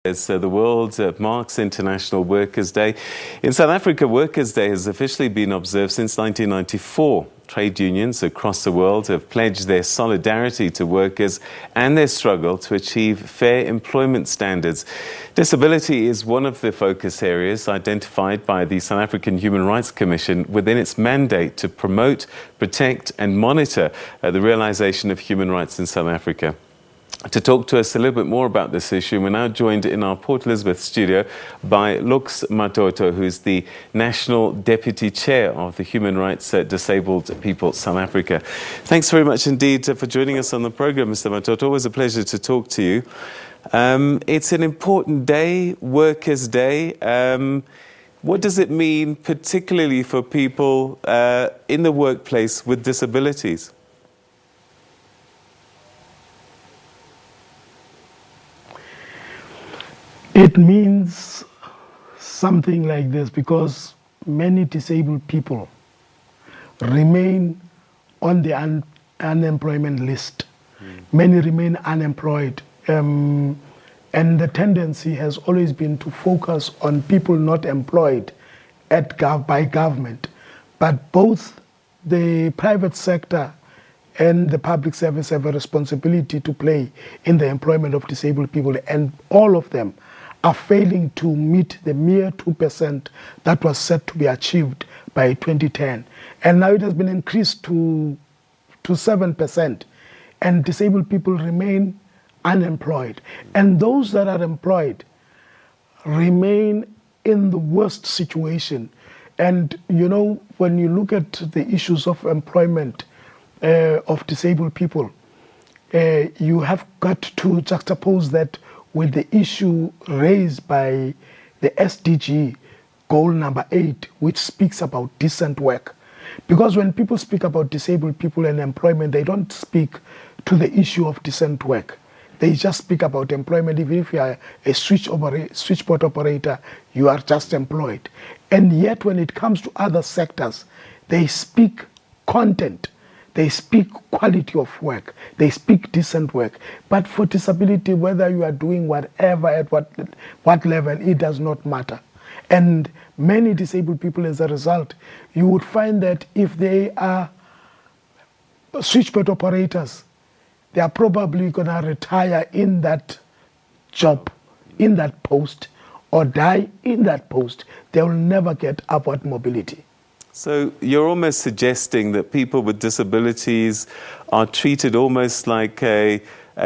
As the world marks International Workers' Day. In South Africa, Workers' Day has officially been observed since 1994. Trade unions across the world have pledged their solidarity to workers and their struggle to achieve fair employment standards. Disability is one of the focus areas identified by the South African Human Rights Commission within its mandate to promote, protect and monitor the realisation of human rights in South Africa. To talk to us a little bit more about this issue, we're now joined in our Port Elizabeth studio by Looks Matoto, who's the National Deputy Chair of the Human Rights Disabled People South Africa. Thanks very much indeed for joining us on the programme, Mr. Matoto. Always a pleasure to talk to you. It's an important day, Workers' Day. What does it mean particularly for people in the workplace with disabilities? It means something like this because many disabled people remain on the unemployment list. Many remain unemployed. And the tendency has always been to focus on people not employed by government. But both the private sector and the public service have a responsibility to play in the employment of disabled people, and all of them are failing to meet the mere 2% that was set to be achieved by 2010. And now it has been increased to 7%, and disabled people remain unemployed. And those that are employed remain in the worst situation. And you know, when you look at the issues of employment of disabled people, you have got to juxtapose that with the issue raised by the SDG goal number 8, which speaks about decent work. Because when people speak about disabled people and employment, they don't speak to the issue of decent work. They just speak about employment. Even if you are a switchboard operator, you are just employed. And yet when it comes to other sectors, they speak content. They speak quality of work. They speak decent work. But for disability, whether you are doing whatever at what level, it does not matter. And many disabled people, as a result, you would find that if they are switchboard operators, they are probably going to retire in that job, in that post, or die in that post. They will never get upward mobility. So you're almost suggesting that people with disabilities are treated almost like a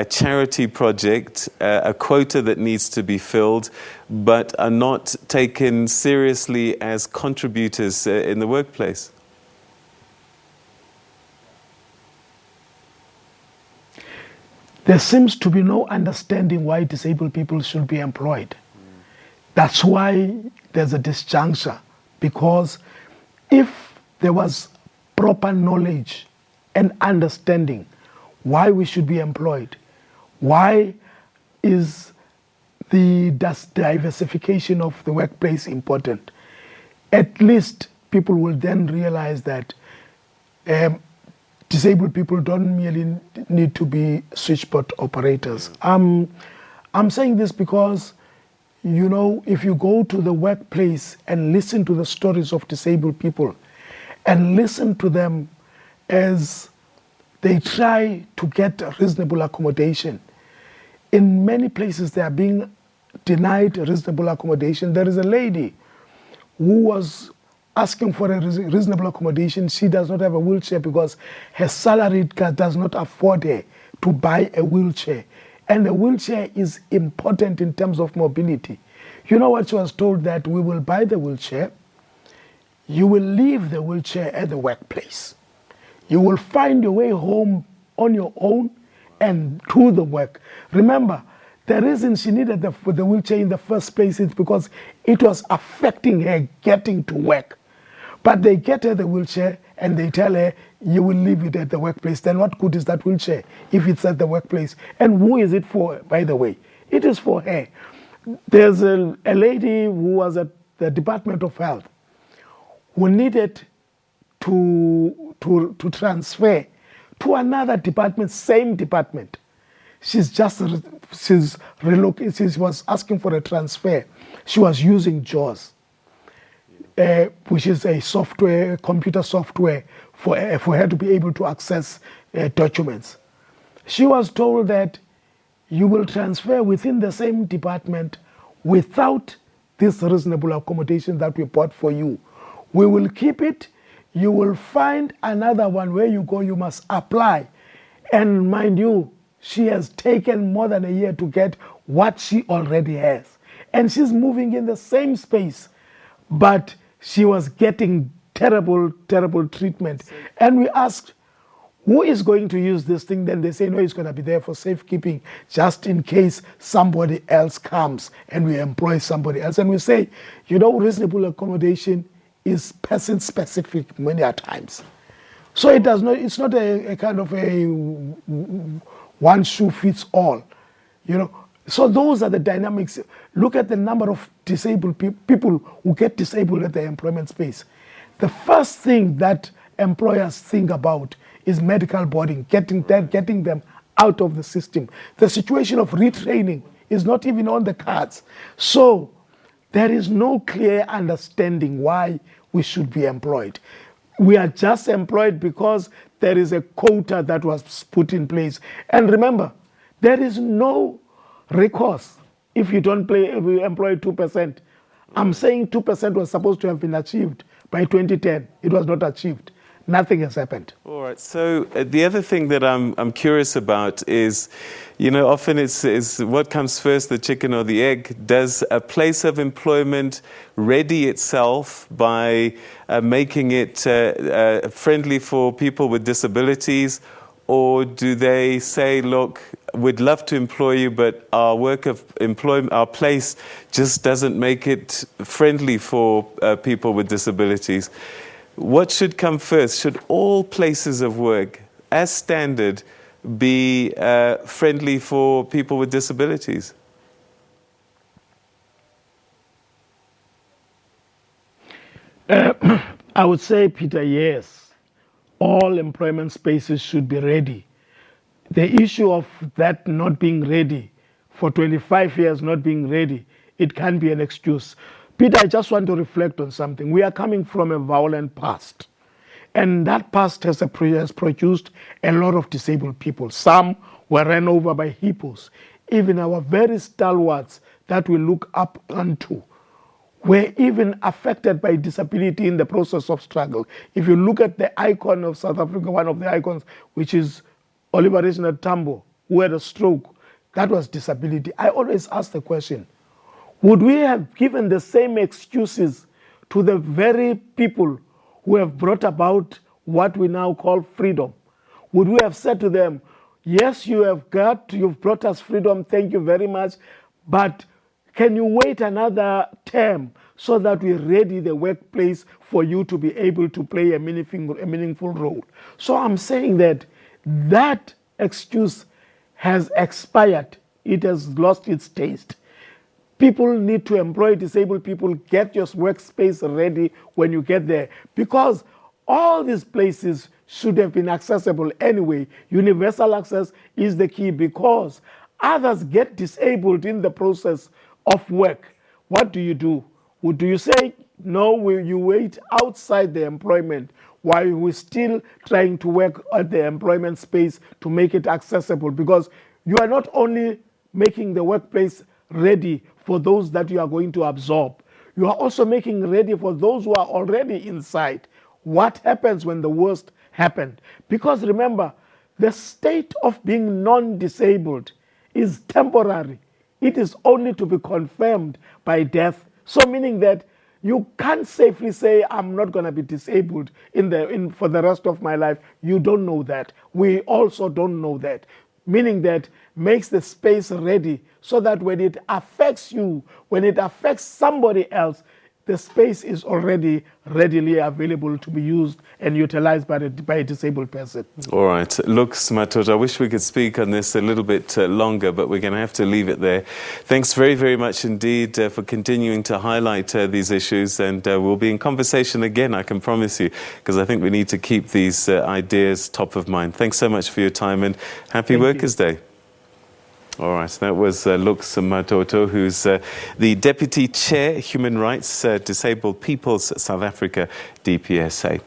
charity project, a quota that needs to be filled, but are not taken seriously as contributors in the workplace. There seems to be no understanding why disabled people should be employed. That's why there's a disjuncture, because if there was proper knowledge and understanding why we should be employed, why is the diversification of the workplace important, at least people will then realize that disabled people don't merely need to be switchboard operators. I'm saying this because, you know, if you go to the workplace and listen to the stories of disabled people and listen to them as they try to get reasonable accommodation, in many places they are being denied reasonable accommodation. There is a lady who was asking for a reasonable accommodation. She does not have a wheelchair because her salary does not afford her to buy a wheelchair. And the wheelchair is important in terms of mobility. You know what she was told? That we will buy the wheelchair, you will leave the wheelchair at the workplace. You will find your way home on your own and do the work. Remember, the reason she needed the wheelchair in the first place is because it was affecting her getting to work. But they get her the wheelchair and they tell her, you will leave it at the workplace. Then what good is that wheelchair if it's at the workplace? And who is it for, by the way? It is for her. There's a lady who was at the Department of Health who needed to transfer to another department, same department. She was asking for a transfer. She was using JAWS, which is a software, computer software for her to be able to access documents. She was told that you will transfer within the same department without this reasonable accommodation that we bought for you. We will keep it. You will find another one where you go, you must apply. And mind you, she has taken more than a year to get what she already has. And she's moving in the same space, but she was getting terrible, terrible treatment. And we asked, who is going to use this thing? Then they say, no, it's going to be there for safekeeping, just in case somebody else comes and we employ somebody else. And we say, you know, reasonable accommodation is person-specific many a times. So it's not a kind of a one shoe fits all, you know. So those are the dynamics. Look at the number of disabled people who get disabled at the employment space. The first thing that employers think about is medical boarding, getting them out of the system. The situation of retraining is not even on the cards. So there is no clear understanding why we should be employed. We are just employed because there is a quota that was put in place. And remember, there is no recourse if you don't employ 2%. I'm saying 2% was supposed to have been achieved by 2010. It was not achieved. Nothing has happened. All right. So the other thing that I'm curious about is, you know, often it's what comes first, the chicken or the egg? Does a place of employment ready itself by making it friendly for people with disabilities? Or do they say, look, we'd love to employ you, but our work of employment, our place just doesn't make it friendly for people with disabilities? What should come first? Should all places of work, as standard, be friendly for people with disabilities? I would say, Peter, yes. All employment spaces should be ready. The issue of that not being ready, for 25 years not being ready, it can be an excuse. Peter, I just want to reflect on something. We are coming from a violent past. And that past has produced a lot of disabled people. Some were run over by hippos. Even our very stalwarts that we look up unto were even affected by disability in the process of struggle. If you look at the icon of South Africa, one of the icons, which is Oliver Reginald Tambo, who had a stroke, that was disability. I always ask the question, would we have given the same excuses to the very people who have brought about what we now call freedom? Would we have said to them, yes, you've brought us freedom, thank you very much, but can you wait another term so that we ready the workplace for you to be able to play a meaningful role? So I'm saying that that excuse has expired. It has lost its taste. People need to employ disabled people. Get your workspace ready when you get there, because all these places should have been accessible anyway. Universal access is the key, because others get disabled in the process of work. What do? Do you say, no, you wait outside the employment while we're still trying to work at the employment space to make it accessible? Because you are not only making the workplace ready for those that you are going to absorb, you are also making ready for those who are already inside. What happens when the worst happened? Because remember, the state of being non-disabled is temporary. It is only to be confirmed by death. So meaning that you can't safely say, I'm not going to be disabled for the rest of my life. You don't know that. We also don't know that. Meaning that makes the space ready so that when it affects you, when it affects somebody else, the space is already readily available to be used and utilized by a disabled person. All right. Looks Matoto, I wish we could speak on this a little bit longer, but we're going to have to leave it there. Thanks very, very much indeed for continuing to highlight these issues, and we'll be in conversation again, I can promise you, because I think we need to keep these ideas top of mind. Thanks so much for your time, and happy Workers' Day. All right, that was Looks Matoto, who's the Deputy Chair, Human Rights, Disabled Peoples South Africa, DPSA.